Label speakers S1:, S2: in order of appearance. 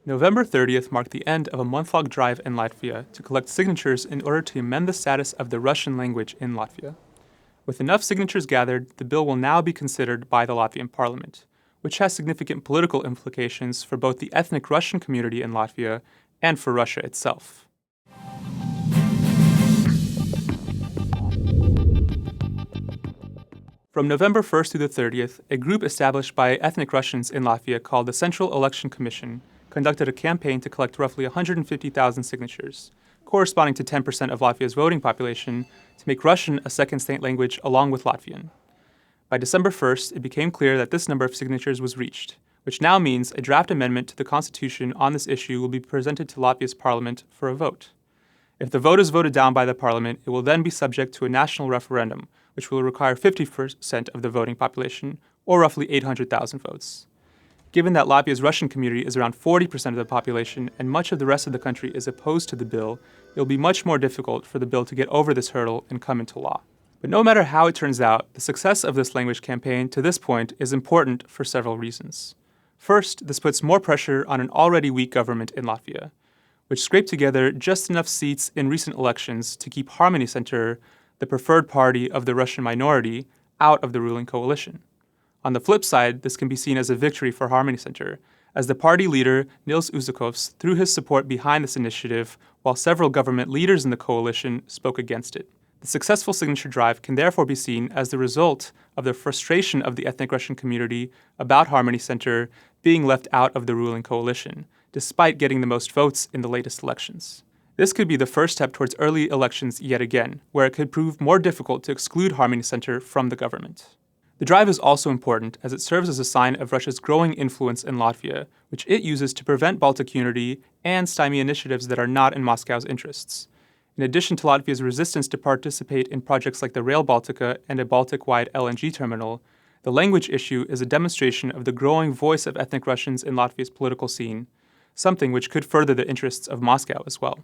S1: November 30th marked the end of a month-long drive in Latvia to collect signatures in order to amend the status of the Russian language in Latvia. With enough signatures gathered, the bill will now be considered by the Latvian parliament, which has significant political implications for both the ethnic Russian community in Latvia and for Russia itself. From November 1st through the 30th, a group established by ethnic Russians in Latvia called the Central Election Commission conducted a campaign to collect roughly 150,000 signatures, corresponding to 10% of Latvia's voting population, to make Russian a second state language along with Latvian. By December 1st, it became clear that this number of signatures was reached, which now means a draft amendment to the constitution on this issue will be presented to Latvia's parliament for a vote. If the vote is voted down by the parliament, it will then be subject to a national referendum, which will require 50% of the voting population, or roughly 800,000 votes. Given that Latvia's Russian community is around 40% of the population and much of the rest of the country is opposed to the bill, it will be much more difficult for the bill to get over this hurdle and come into law. But no matter how it turns out, the success of this language campaign to this point is important for several reasons. First, this puts more pressure on an already weak government in Latvia, which scraped together just enough seats in recent elections to keep Harmony Center, the preferred party of the Russian minority, out of the ruling coalition. On the flip side, this can be seen as a victory for Harmony Center, as the party leader, Nils Uzakovs, threw his support behind this initiative, while several government leaders in the coalition spoke against it. The successful signature drive can therefore be seen as the result of the frustration of the ethnic Russian community about Harmony Center being left out of the ruling coalition, despite getting the most votes in the latest elections. This could be the first step towards early elections yet again, where it could prove more difficult to exclude Harmony Center from the government. The drive is also important as it serves as a sign of Russia's growing influence in Latvia, which it uses to prevent Baltic unity and stymie initiatives that are not in Moscow's interests. In addition to Latvia's resistance to participate in projects like the Rail Baltica and a Baltic-wide LNG terminal, the language issue is a demonstration of the growing voice of ethnic Russians in Latvia's political scene, something which could further the interests of Moscow as well.